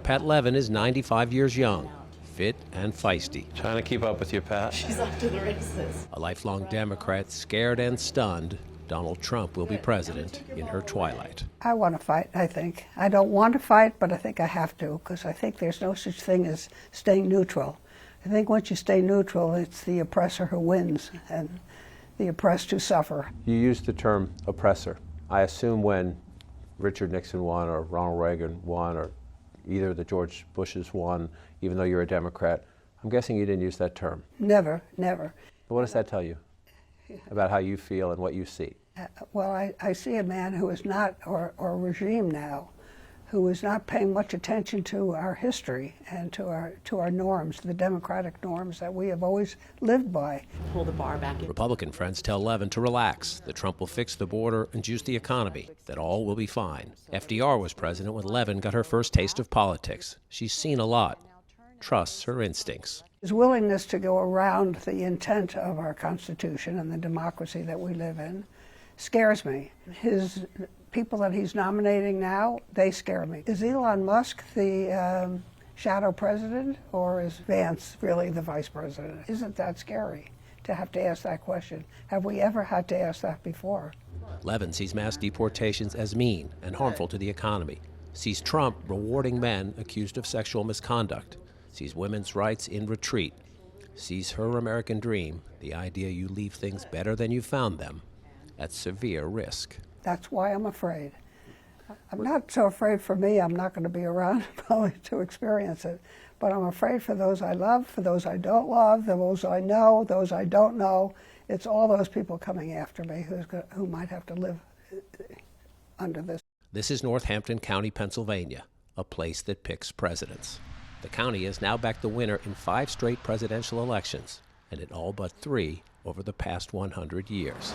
Pat Levin is 95 years young, fit and feisty. Trying to keep up with you, Pat. She's off to the races. A lifelong Democrat, scared and stunned, Donald Trump will be president in her twilight. I want to fight, I think. I don't want to fight, but I think I have to, because I think there's no such thing as staying neutral. I think once you stay neutral, it's the oppressor who wins, and the oppressed who suffer. You used the term oppressor. I assume when Richard Nixon won or Ronald Reagan won or either the George Bushes won, even though you're a Democrat, I'm guessing you didn't use that term. Never, never. But what does that tell you about how you feel and what you see? Well, I see a man who is not, or a regime now, who is not paying much attention to our history and to our norms, the democratic norms that we have always lived by. Pull the bar back in. Republican friends tell Levin to relax, that Trump will fix the border and juice the economy, that all will be fine. FDR was president when Levin got her first taste of politics. She's seen a lot, trusts her instincts. His willingness to go around the intent of our Constitution and the democracy that we live in scares me. His people that he's nominating now, they scare me. Is Elon Musk the shadow president, or is Vance really the vice president? Isn't that scary to have to ask that question? Have we ever had to ask that before? Levin sees mass deportations as mean and harmful to the economy, sees Trump rewarding men accused of sexual misconduct, sees women's rights in retreat, sees her American dream, the idea you leave things better than you found them, at severe risk. That's why I'm afraid. I'm not so afraid for me. I'm not going to be around probably to experience it. But I'm afraid for those I love, for those I don't love, those I know, those I don't know. It's all those people coming after me who might have to live under this. This is Northampton County, Pennsylvania, a place that picks presidents. The county has now backed the winner in 5 straight presidential elections, and in all but 3 over the past 100 years.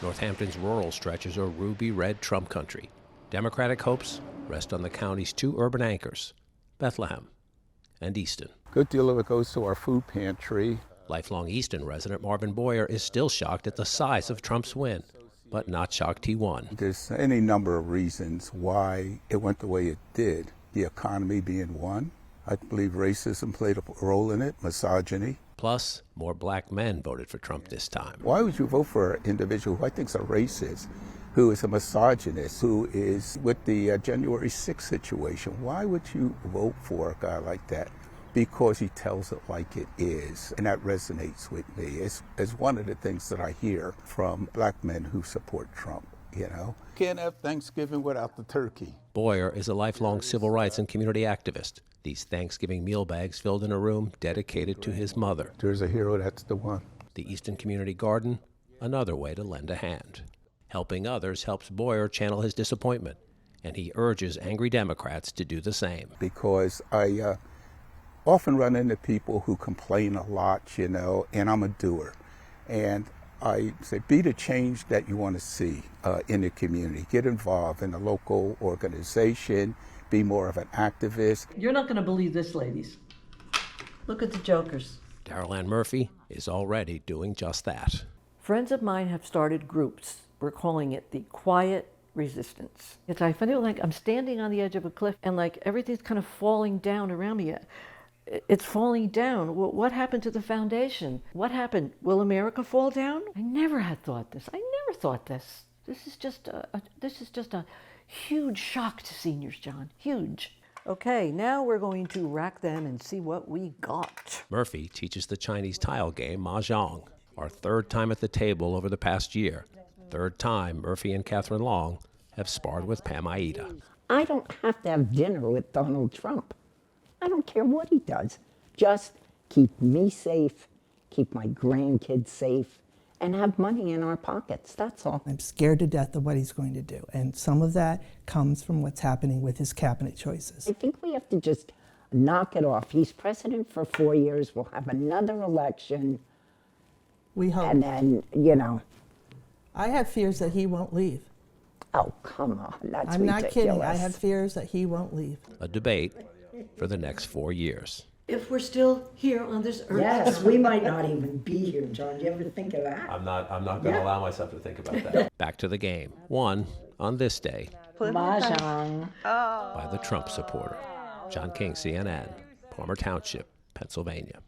Northampton's rural stretches are ruby red Trump country. Democratic hopes rest on the county's 2 urban anchors, Bethlehem and Easton. Good deal of it goes to our food pantry. Lifelong Easton resident Marvin Boyer is still shocked at the size of Trump's win, but not shocked he won. There's any number of reasons why it went the way it did. The economy being one. I believe racism played a role in it, misogyny. Plus, more black men voted for Trump this time. Why would you vote for an individual who I think is a racist, who is a misogynist, who is with the January 6th situation? Why would you vote for a guy like that? Because he tells it like it is, and that resonates with me. It's one of the things that I hear from black men who support Trump, you know. Can't have Thanksgiving without the turkey. Boyer is a lifelong civil rights and community activist. These Thanksgiving meal bags filled in a room dedicated to his mother. There's a hero, that's the one. The Easton Community Garden, another way to lend a hand. Helping others helps Boyer channel his disappointment, and he urges angry Democrats to do the same. Because I often run into people who complain a lot, you know, and I'm a doer. And I say, be the change that you want to see in the community. Get involved in a local organization. Be more of an activist. You're not going to believe this, ladies. Look at the jokers. Darrell Ann Murphy is already doing just that. Friends of mine have started groups. We're calling it the Quiet Resistance. I feel like I'm standing on the edge of a cliff and like everything's kind of falling down around me. It's falling down. What happened to the foundation? What happened? Will America fall down? I never had thought this. I never thought this. This is just a huge shock to seniors, John. Huge. Okay, now we're going to rack them and see what we got. Murphy teaches the Chinese tile game Mahjong, our 3rd time at the table over the past year. 3rd time Murphy and Catherine Long have sparred with Pam Aida. I don't have to have dinner with Donald Trump. I don't care what he does. Just keep me safe, keep my grandkids safe, and have money in our pockets, that's all. I'm scared to death of what he's going to do, and some of that comes from what's happening with his cabinet choices. I think we have to just knock it off. He's president for 4 years, we'll have another election. We hope. And then, you know. I have fears that he won't leave. Oh, come on, that's I'm ridiculous. not kidding, I have fears that he won't leave. A debate for the next 4 years. If we're still here on this earth. Yes, we might not even be here, John. Do you ever think of that? I'm not going to allow myself to think about that. Back to the game. Won on this day Mahjong. by the Trump supporter. John King, CNN, Palmer Township, Pennsylvania.